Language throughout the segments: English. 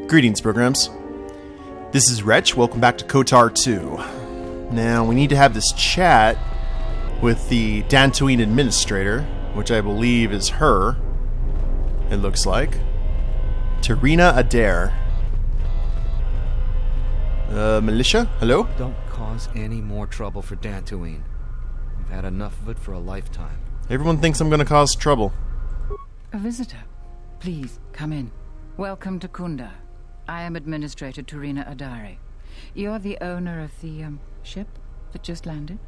Greetings, programs. This is Wretch. Welcome back to KOTOR II. Now, we need to have this chat with the Dantooine administrator, which I believe is her, it looks like. Tarina Adair. Militia? Hello? Don't cause any more trouble for Dantooine. We've had enough of it for a lifetime. Everyone thinks I'm going to cause trouble. A visitor. Please, come in. Welcome to Khoonda. I am Administrator Tarina Adair. You're the owner of the, ship that just landed?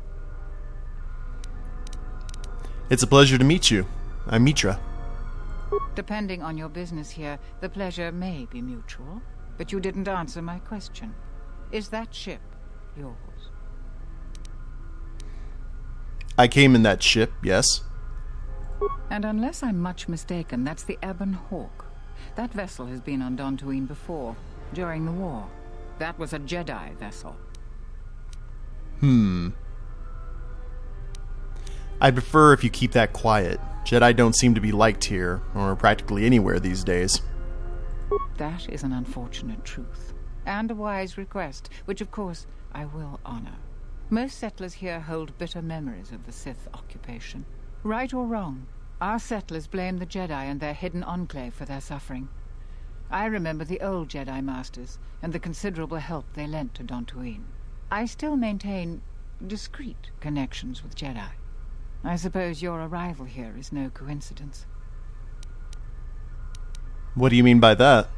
It's a pleasure to meet you. I'm Meeta. Depending on your business here, the pleasure may be mutual, but you didn't answer my question. Is that ship yours? I came in that ship, yes. And unless I'm much mistaken, that's the Ebon Hawk. That vessel has been on Dantooine before, during the war. That was a Jedi vessel. I'd prefer if you keep that quiet. Jedi don't seem to be liked here, or practically anywhere these days. That is an unfortunate truth, and a wise request, which of course I will honor. Most settlers here hold bitter memories of the Sith occupation. Right or wrong, our settlers blame the Jedi and their hidden enclave for their suffering. I remember the old Jedi Masters and the considerable help they lent to Dantooine. I still maintain discreet connections with Jedi. I suppose your arrival here is no coincidence. What do you mean by that?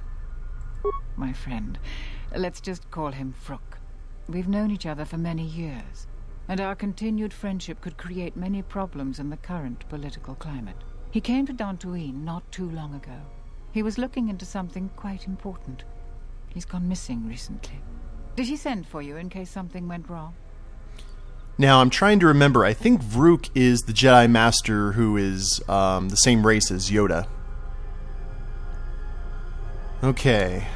My friend, let's just call him Vrook. We've known each other for many years, and our continued friendship could create many problems in the current political climate. He came to Dantooine not too long ago. He was looking into something quite important. He's gone missing recently. Did he send for you in case something went wrong? Now, I'm trying to remember. I think Vrook is the Jedi Master who is the same race as Yoda. Okay.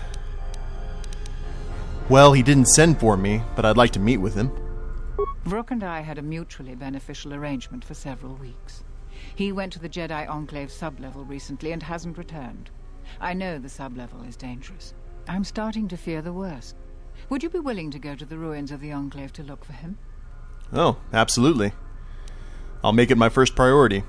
Well, he didn't send for me, but I'd like to meet with him. Vrook and I had a mutually beneficial arrangement for several weeks. He went to the Jedi Enclave sublevel recently and hasn't returned. I know the sublevel is dangerous. I'm starting to fear the worst. Would you be willing to go to the ruins of the Enclave to look for him? Oh, absolutely. I'll make it my first priority.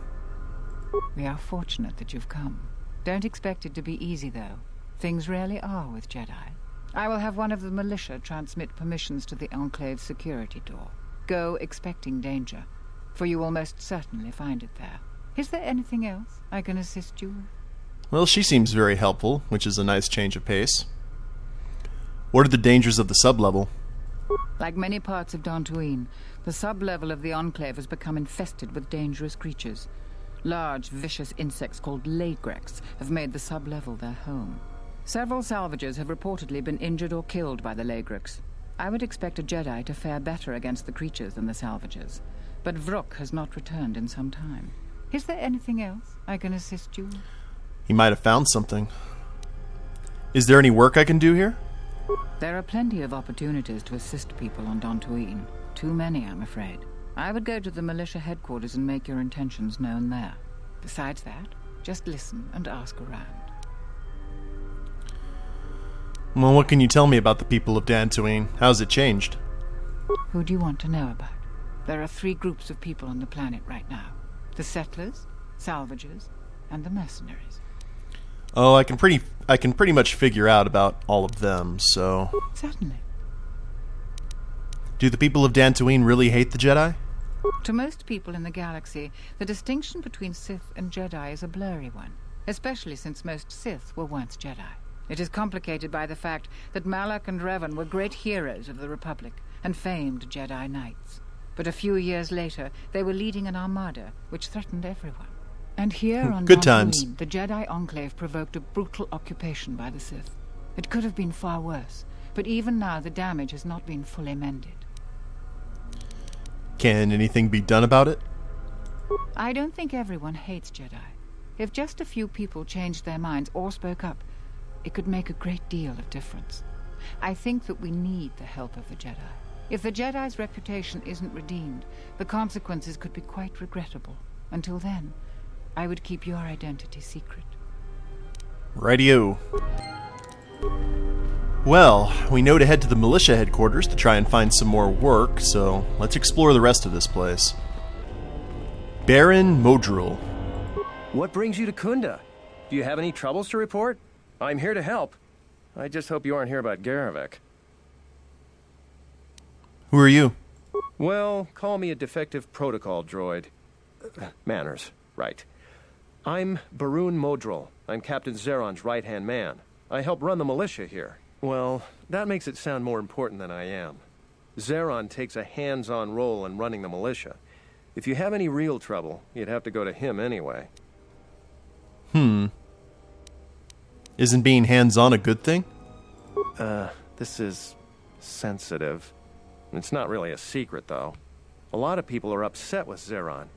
We are fortunate that you've come. Don't expect it to be easy, though. Things rarely are with Jedi. I will have one of the militia transmit permissions to the Enclave's security door. Go expecting danger, for you will most certainly find it there. Is there anything else I can assist you with? Well, she seems very helpful, which is a nice change of pace. What are the dangers of the sublevel? Like many parts of Dantooine, the sublevel of the Enclave has become infested with dangerous creatures. Large, vicious insects called Lagrex have made the sublevel their home. Several salvagers have reportedly been injured or killed by the Lagrex. I would expect a Jedi to fare better against the creatures than the salvagers, but Vrook has not returned in some time. Is there anything else I can assist you with? He might have found something. Is there any work I can do here? There are plenty of opportunities to assist people on Dantooine. Too many, I'm afraid. I would go to the militia headquarters and make your intentions known there. Besides that, just listen and ask around. Well, what can you tell me about the people of Dantooine? How's it changed? Who do you want to know about? There are 3 groups of people on the planet right now. The settlers, salvagers, and the mercenaries. Oh, I can pretty much figure out about all of them, so... Certainly. Do the people of Dantooine really hate the Jedi? To most people in the galaxy, the distinction between Sith and Jedi is a blurry one, especially since most Sith were once Jedi. It is complicated by the fact that Malak and Revan were great heroes of the Republic and famed Jedi Knights. But a few years later, they were leading an armada which threatened everyone. And here on Good times. Dantooine, the Jedi Enclave provoked a brutal occupation by the Sith. It could have been far worse, but even now the damage has not been fully mended. Can anything be done about it? I don't think everyone hates Jedi. If just a few people changed their minds or spoke up, it could make a great deal of difference. I think that we need the help of the Jedi. If the Jedi's reputation isn't redeemed, the consequences could be quite regrettable. Until then, I would keep your identity secret. Radio. Well, we know to head to the militia headquarters to try and find some more work, so let's explore the rest of this place. Baron Modrul. What brings you to Khoonda? Do you have any troubles to report? I'm here to help. I just hope you aren't here about Garavek. Who are you? Well, call me a defective protocol droid. Manners, right. I'm Baroon Modrul. I'm Captain Zaran's right-hand man. I help run the militia here. Well, that makes it sound more important than I am. Zaran takes a hands-on role in running the militia. If you have any real trouble, you'd have to go to him anyway. Isn't being hands-on a good thing? This is sensitive. It's not really a secret, though. A lot of people are upset with Zaran.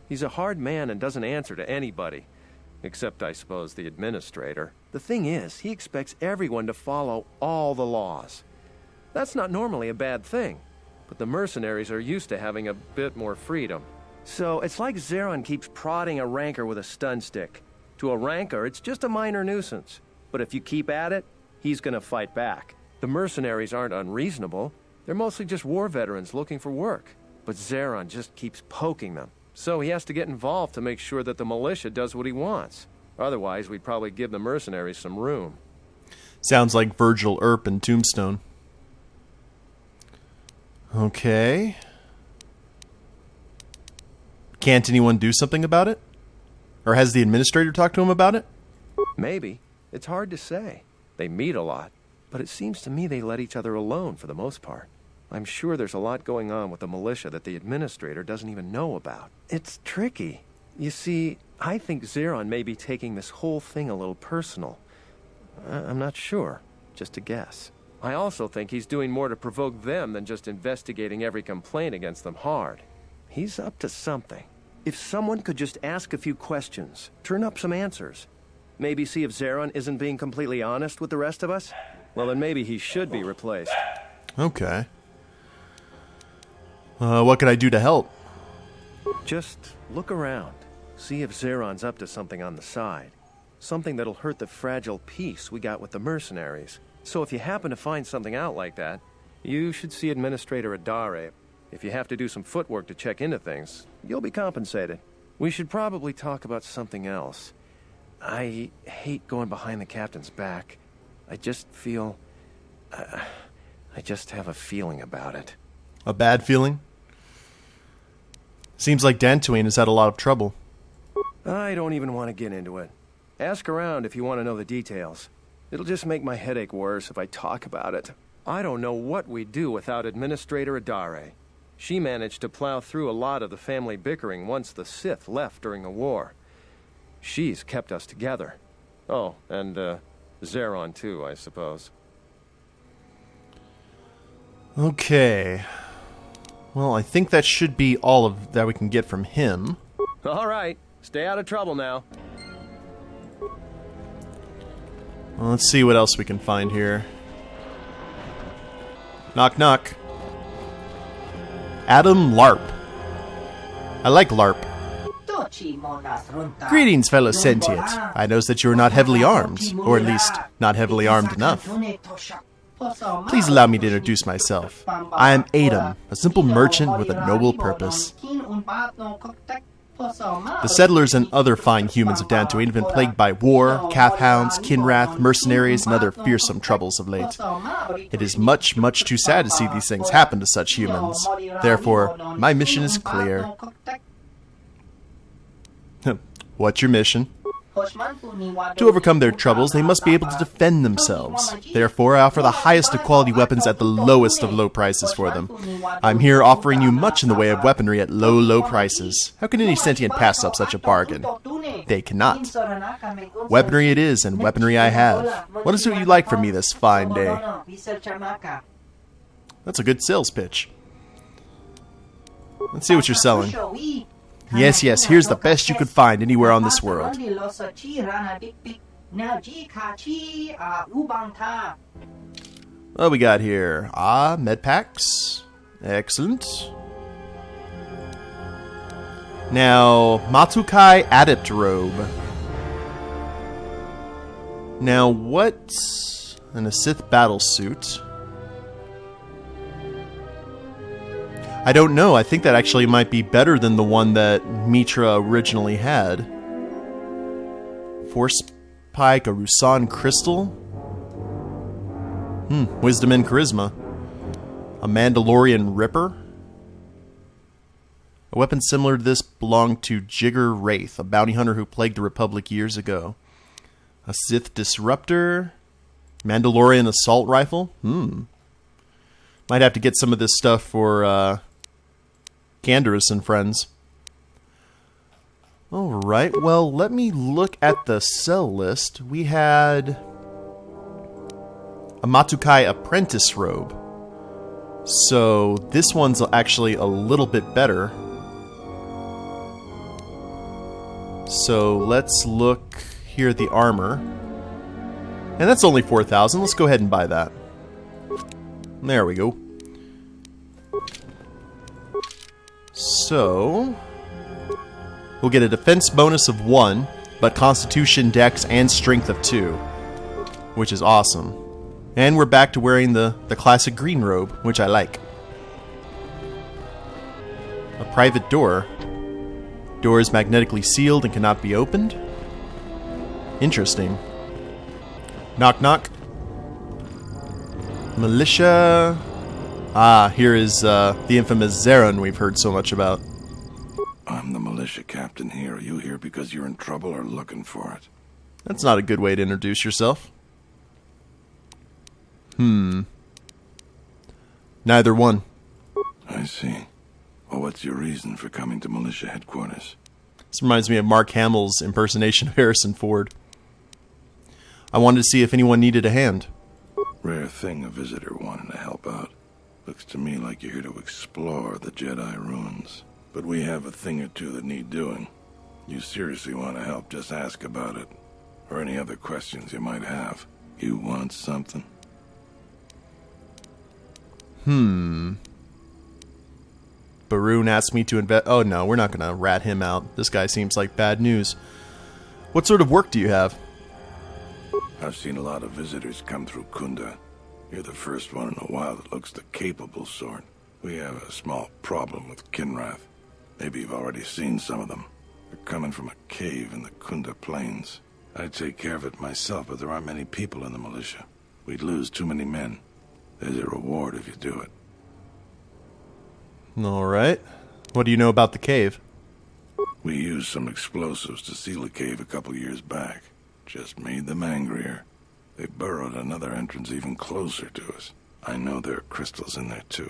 He's a hard man and doesn't answer to anybody. Except, I suppose, the administrator. The thing is, he expects everyone to follow all the laws. That's not normally a bad thing, but the mercenaries are used to having a bit more freedom. So, it's like Zaran keeps prodding a rancor with a stun stick. To a rancor, it's just a minor nuisance. But if you keep at it, he's gonna fight back. The mercenaries aren't unreasonable. They're mostly just war veterans looking for work. But Zaran just keeps poking them. So he has to get involved to make sure that the militia does what he wants. Otherwise, we'd probably give the mercenaries some room. Sounds like Virgil Earp in Tombstone. Okay. Can't anyone do something about it? Or has the administrator talked to him about it? Maybe. It's hard to say. They meet a lot. But it seems to me they let each other alone for the most part. I'm sure there's a lot going on with the militia that the administrator doesn't even know about. It's tricky. You see, I think Zaran may be taking this whole thing a little personal. I'm not sure. Just a guess. I also think he's doing more to provoke them than just investigating every complaint against them hard. He's up to something. If someone could just ask a few questions, turn up some answers, maybe see if Zaran isn't being completely honest with the rest of us, well, then maybe he should be replaced. Okay. What can I do to help? Just look around. See if Zaran's up to something on the side. Something that'll hurt the fragile peace we got with the mercenaries. So if you happen to find something out like that, you should see Administrator Adare. If you have to do some footwork to check into things, you'll be compensated. We should probably talk about something else. I hate going behind the captain's back. I just feel... I just have a feeling about it. A bad feeling? Seems like Dantooine has had a lot of trouble. I don't even want to get into it. Ask around if you want to know the details. It'll just make my headache worse if I talk about it. I don't know what we'd do without Administrator Adare. She managed to plow through a lot of the family bickering once the Sith left during the war. She's kept us together. Oh, and Zaran too, I suppose. Okay. Well, I think that should be all of that we can get from him. All right. Stay out of trouble now. Well, let's see what else we can find here. Knock, knock. Adam Larp. I like Larp. Greetings, fellow sentient. I notice that you are not heavily armed, or at least not heavily armed enough. Please allow me to introduce myself. I am Adam, a simple merchant with a noble purpose. The settlers and other fine humans of Dantooine have been plagued by war, calf hounds, kinrath, mercenaries, and other fearsome troubles of late. It is much, much too sad to see these things happen to such humans. Therefore, my mission is clear. What's your mission? To overcome their troubles, they must be able to defend themselves. Therefore, I offer the highest of quality weapons at the lowest of low prices for them. I'm here offering you much in the way of weaponry at low, low prices. How can any sentient pass up such a bargain? They cannot. Weaponry it is, and weaponry I have. What is it you like from me this fine day? That's a good sales pitch. Let's see what you're selling. Yes, yes, here's the best you could find anywhere on this world. What we got here? Med packs. Excellent. Now, Matukai Adept Robe. Now, what and a Sith battle suit. I don't know. I think that actually might be better than the one that Meeta originally had. Force Pike, a Rusan crystal. Wisdom and charisma. A Mandalorian Ripper. A weapon similar to this belonged to Jigger Wraith, a bounty hunter who plagued the Republic years ago. A Sith Disruptor. Mandalorian Assault Rifle. Might have to get some of this stuff for Canderous and friends. Alright, well, let me look at the sell list. We had a Matukai Apprentice Robe. So this one's actually a little bit better. So let's look here at the armor. And that's only 4,000. Let's go ahead and buy that. There we go. So we'll get a defense bonus of 1, but constitution, dex, and strength of 2, which is awesome. And we're back to wearing the classic green robe, which I like. A private door. Door is magnetically sealed and cannot be opened. Interesting. Knock knock. Militia. Ah, here is the infamous Zaran we've heard so much about. I'm the militia captain here. Are you here because you're in trouble or looking for it? That's not a good way to introduce yourself. Neither one. I see. Well, what's your reason for coming to militia headquarters? This reminds me of Mark Hamill's impersonation of Harrison Ford. I wanted to see if anyone needed a hand. Rare thing a visitor wanting to help out. Looks to me like you're here to explore the Jedi ruins. But we have a thing or two that need doing. You seriously want to help, just ask about it. Or any other questions you might have. You want something? Baroon asked me to invest. Oh no, we're not going to rat him out. This guy seems like bad news. What sort of work do you have? I've seen a lot of visitors come through Khoonda. You're the first one in a while that looks the capable sort. We have a small problem with Kinrath. Maybe you've already seen some of them. They're coming from a cave in the Khoonda plains. I'd take care of it myself, but there aren't many people in the militia. We'd lose too many men. There's a reward if you do it. Alright. What do you know about the cave? We used some explosives to seal the cave a couple years back. Just made them angrier. They burrowed another entrance even closer to us. I know there are crystals in there too.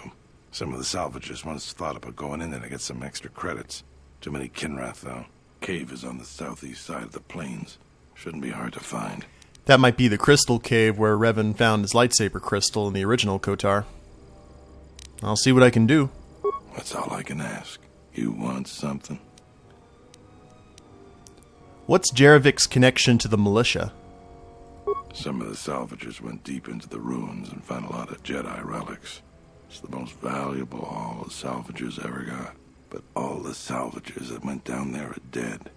Some of the salvagers once thought about going in there to get some extra credits. Too many Kinrath though. Cave is on the southeast side of the plains. Shouldn't be hard to find. That might be the crystal cave where Revan found his lightsaber crystal in the original KOTOR. I'll see what I can do. That's all I can ask. You want something? What's Jarevik's connection to the militia? Some of the salvagers went deep into the ruins and found a lot of Jedi relics. It's the most valuable haul the salvagers ever got. But all the salvagers that went down there are dead.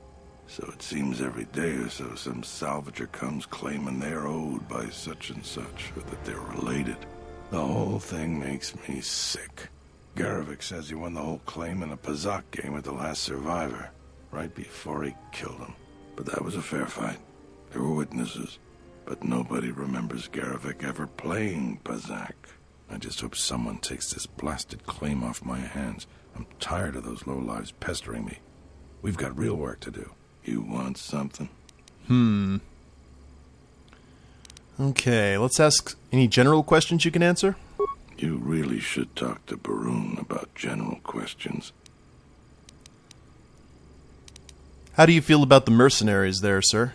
So it seems every day or so some salvager comes claiming they're owed by such and such, or that they're related. The whole thing makes me sick. Garevik says he won the whole claim in a Pazak game with the last survivor, right before he killed him. But that was a fair fight. There were witnesses. But nobody remembers Garevik ever playing Pazak. I just hope someone takes this blasted claim off my hands. I'm tired of those lowlives pestering me. We've got real work to do. You want something? Okay, let's ask any general questions you can answer. You really should talk to Baroon about general questions. How do you feel about the mercenaries there, sir?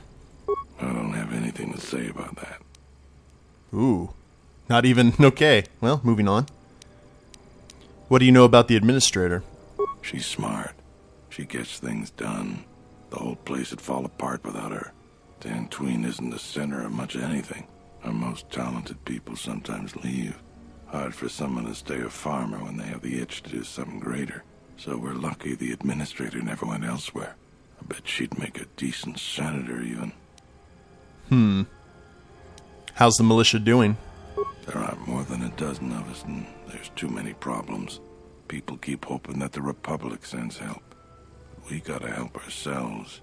I don't have anything to say about that. Ooh. Not even... Okay. Well, moving on. What do you know about the administrator? She's smart. She gets things done. The whole place would fall apart without her. Dantooine isn't the center of much anything. Our most talented people sometimes leave. Hard for someone to stay a farmer when they have the itch to do something greater. So we're lucky the administrator never went elsewhere. I bet she'd make a decent senator even. How's the militia doing? There aren't more than a dozen of us, and there's too many problems. People keep hoping that the Republic sends help. We gotta help ourselves.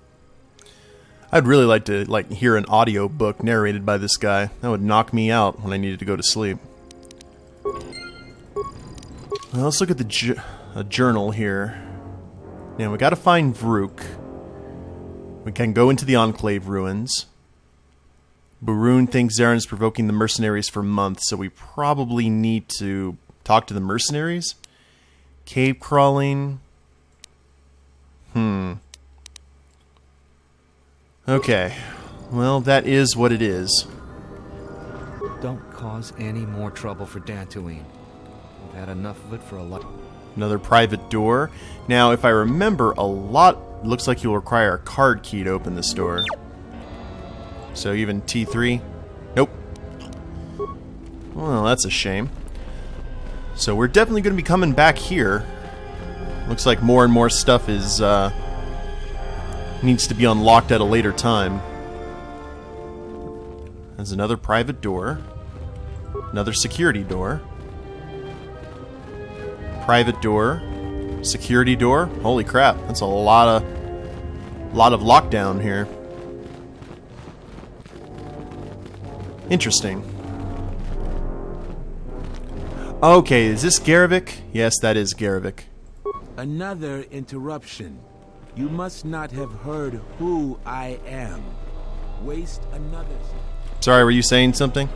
I'd really like to hear an audio book narrated by this guy. That would knock me out when I needed to go to sleep. Well, let's look at the journal here. Now, we gotta find Vrook. We can go into the Enclave ruins. Barun thinks Zaran is provoking the mercenaries for months, so we probably need to talk to the mercenaries? Cave crawling. Okay. Well, that is what it is. Don't cause any more trouble for Dantooine. We've had enough of it for a lot. Another private door. Now, if I remember, looks like you'll require a card key to open this door. So even T3? Nope. Well, that's a shame. So we're definitely going to be coming back here. Looks like more and more stuff is needs to be unlocked at a later time. There's another private door. Another security door. Private door. Security door. Holy crap, that's a lot of lockdown here. Interesting. Okay, is this Garivik? Yes, that is Garivik. Another interruption. You must not have heard who I am. Waste another... Sorry, were you saying something?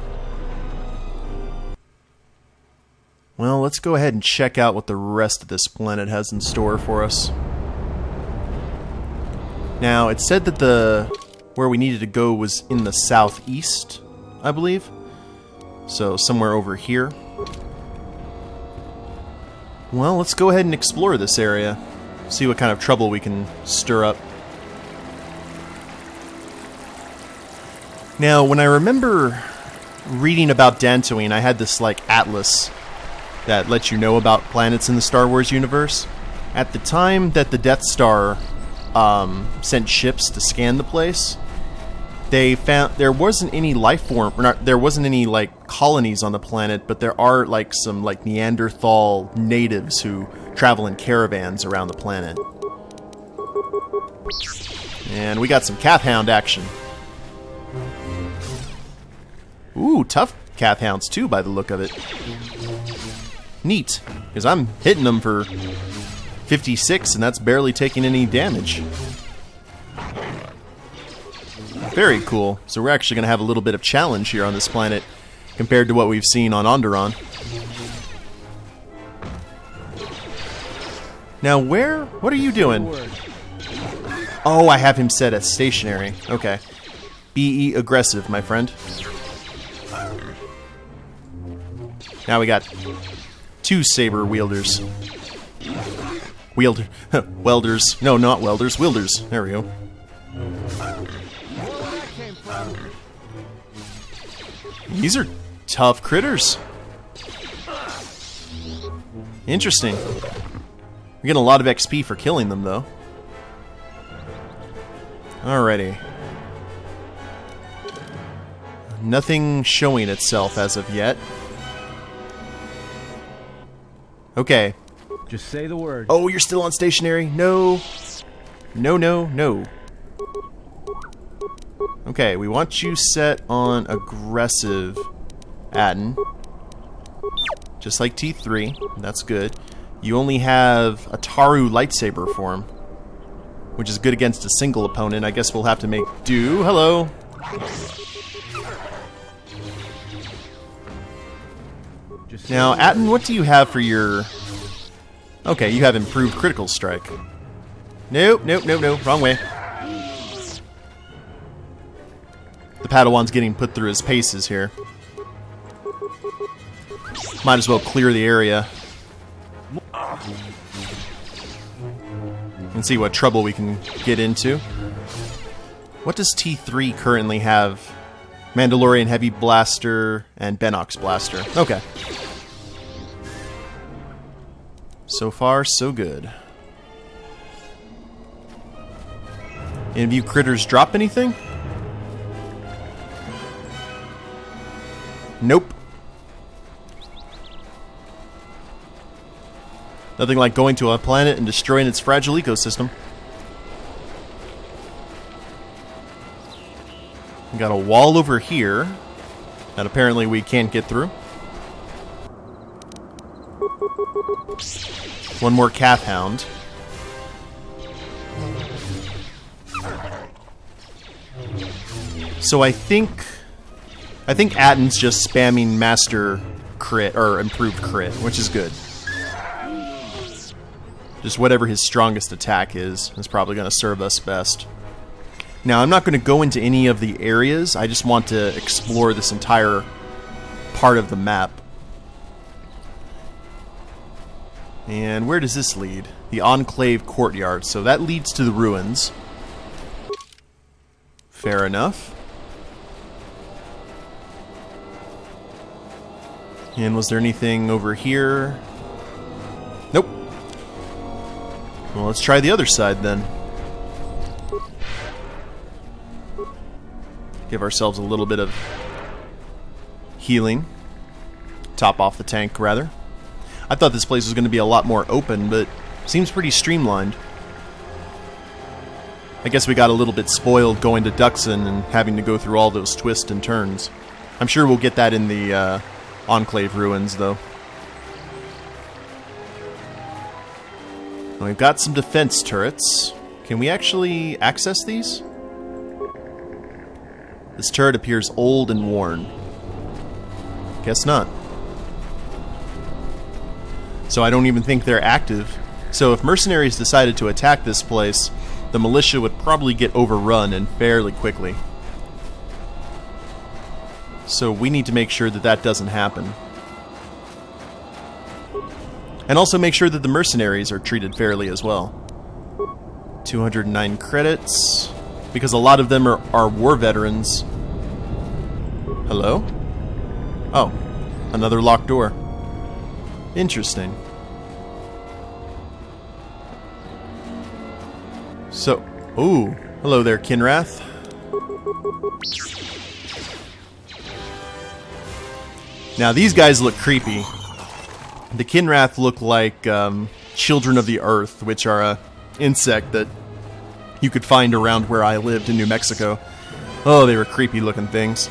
Well, let's go ahead and check out what the rest of this planet has in store for us. Now, it said that where we needed to go was in the southeast, I believe. So, somewhere over here. Well, let's go ahead and explore this area. See what kind of trouble we can stir up. Now, when I remember reading about Dantooine, I had this, atlas that lets you know about planets in the Star Wars universe. At the time that the Death Star sent ships to scan the place, they found there wasn't any life form, there wasn't any colonies on the planet, but there are some Neanderthal natives who travel in caravans around the planet. And we got some Cathhound action. Ooh, tough Cathhounds too, by the look of it. Neat, because I'm hitting them for 56, and that's barely taking any damage. Very cool. So we're actually going to have a little bit of challenge here on this planet compared to what we've seen on Onderon. Now what are you doing? Oh, I have him set as stationary. Okay. BE aggressive, my friend. Now we got two saber wielders. Welders. No, not welders. Wielders. There we go. These are tough critters. Interesting. We're getting a lot of XP for killing them, though. Alrighty. Nothing showing itself as of yet. Okay. Just say the word. Oh, you're still on stationary? No. No, no, no. Okay, we want you set on aggressive, Atten. Just like T3. That's good. You only have a Taru lightsaber form, which is good against a single opponent. I guess we'll have to make do. Hello. Now, Atten, what do you have for your... Okay, you have improved critical strike. Nope, nope, nope, nope. Wrong way. The Padawan's getting put through his paces here. Might as well clear the area. And see what trouble we can get into. What does T3 currently have? Mandalorian Heavy Blaster and Benox Blaster. Okay. So far, so good. Any of you critters drop anything? Nope. Nothing like going to a planet and destroying its fragile ecosystem. We got a wall over here that apparently we can't get through. One more calf hound. So I think Atten's just spamming master crit or improved crit, which is good. Just whatever his strongest attack is probably going to serve us best. Now, I'm not going to go into any of the areas. I just want to explore this entire part of the map. And where does this lead? The Enclave Courtyard. So that leads to the ruins. Fair enough. And was there anything over here? Nope. Well, let's try the other side then. Give ourselves a little bit of healing. Top off the tank, rather. I thought this place was going to be a lot more open, but seems pretty streamlined. I guess we got a little bit spoiled going to Duxon and having to go through all those twists and turns. I'm sure we'll get that in the Enclave ruins, though. We've got some defense turrets. Can we actually access these? This turret appears old and worn. Guess not. So I don't even think they're active. So if mercenaries decided to attack this place, the militia would probably get overrun and fairly quickly. So we need to make sure that that doesn't happen. And also make sure that the mercenaries are treated fairly as well. 209 credits. Because a lot of them are war veterans. Hello? Oh, another locked door. Interesting. So, ooh, hello there, Kinrath. Now these guys look creepy. The Kinrath look like children of the earth, which are a insect that you could find around where I lived in New Mexico. Oh, they were creepy looking things.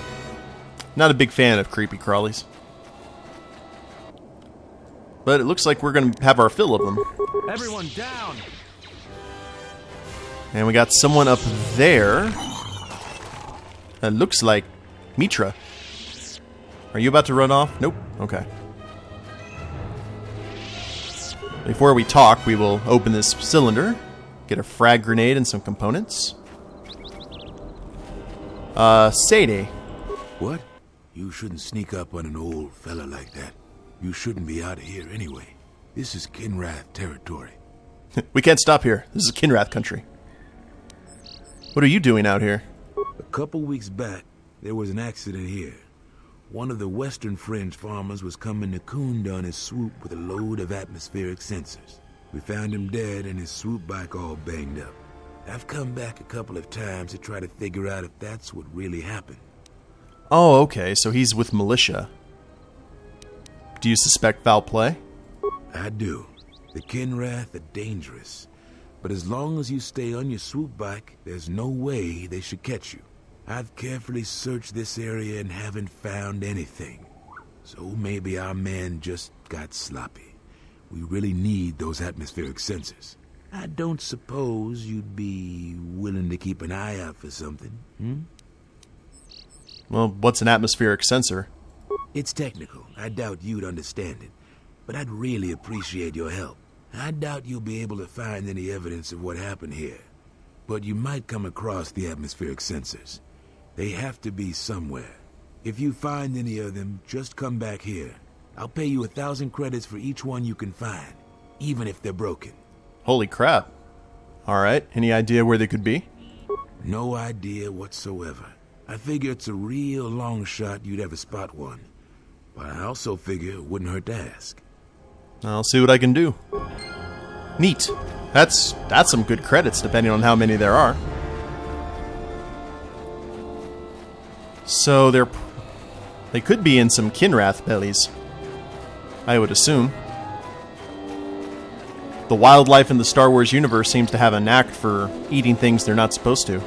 Not a big fan of creepy crawlies. But it looks like we're going to have our fill of them. Everyone down! And we got someone up there. That looks like Meeta. Are you about to run off? Nope. Okay. Before we talk, we will open this cylinder. Get a frag grenade and some components. Sadie. What? You shouldn't sneak up on an old fella like that. You shouldn't be out of here anyway. This is Kinrath territory. We can't stop here. This is Kinrath country. What are you doing out here? A couple weeks back, there was an accident here. One of the Western Fringe farmers was coming to Khoonda on his swoop with a load of atmospheric sensors. We found him dead and his swoop bike all banged up. I've come back a couple of times to try to figure out if that's what really happened. Oh, okay, so he's with Militia. Do you suspect foul play? I do. The Kinrath are dangerous. But as long as you stay on your swoop bike, there's no way they should catch you. I've carefully searched this area and haven't found anything. So maybe our men just got sloppy. We really need those atmospheric sensors. I don't suppose you'd be willing to keep an eye out for something, Well, what's an atmospheric sensor? It's technical. I doubt you'd understand it. But I'd really appreciate your help. I doubt you'll be able to find any evidence of what happened here. But you might come across the atmospheric sensors. They have to be somewhere. If you find any of them, just come back here. I'll pay you 1,000 credits for each one you can find, even if they're broken. Holy crap. Alright, any idea where they could be? No idea whatsoever. I figure it's a real long shot you'd ever spot one. But I also figure it wouldn't hurt to ask. I'll see what I can do. Neat. That's some good credits, depending on how many there are. So They could be in some Kinrath bellies, I would assume. The wildlife in the Star Wars universe seems to have a knack for eating things they're not supposed to.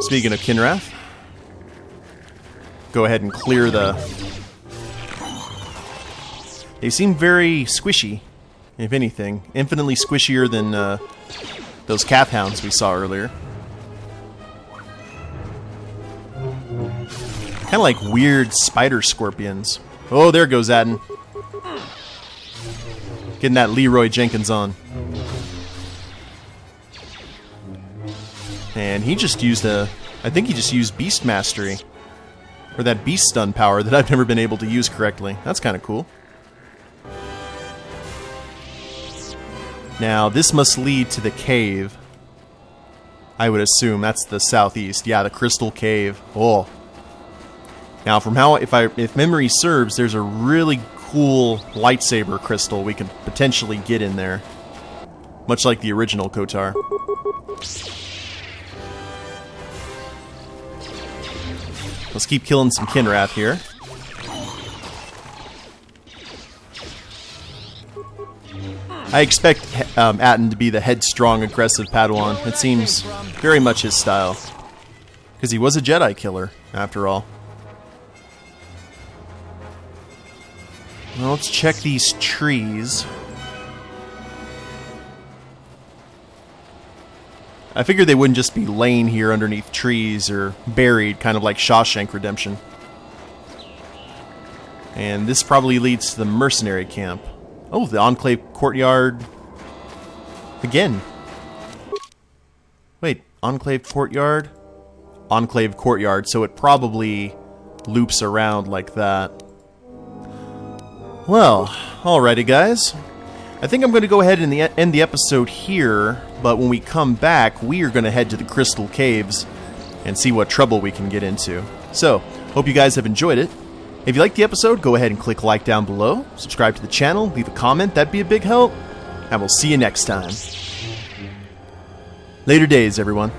Speaking of Kinrath, go ahead and clear the... They seem very squishy, if anything. Infinitely squishier than those calf hounds we saw earlier. Kind of like weird spider scorpions. Oh, there goes Adden. Getting that Leroy Jenkins on. And he just used I think he just used Beast Mastery. Or that Beast Stun power that I've never been able to use correctly. That's kind of cool. Now, this must lead to the cave. I would assume that's the southeast. Yeah, the Crystal Cave. Oh. Now, from how if memory serves, there's a really cool lightsaber crystal we could potentially get in there, much like the original KOTOR. Let's keep killing some Kinrath here. I expect Atton to be the headstrong, aggressive Padawan. It seems very much his style. Because he was a Jedi killer, after all. Well, let's check these trees. I figured they wouldn't just be laying here underneath trees or buried, kind of like Shawshank Redemption. And this probably leads to the mercenary camp. Oh, the Enclave Courtyard. Again. Wait, Enclave Courtyard? Enclave Courtyard, so it probably loops around like that. Well, alrighty guys. I think I'm going to go ahead and end the episode here, but when we come back, we are going to head to the Crystal Caves and see what trouble we can get into. So, hope you guys have enjoyed it. If you liked the episode, go ahead and click like down below, subscribe to the channel, leave a comment, that'd be a big help, and we'll see you next time. Later days, everyone.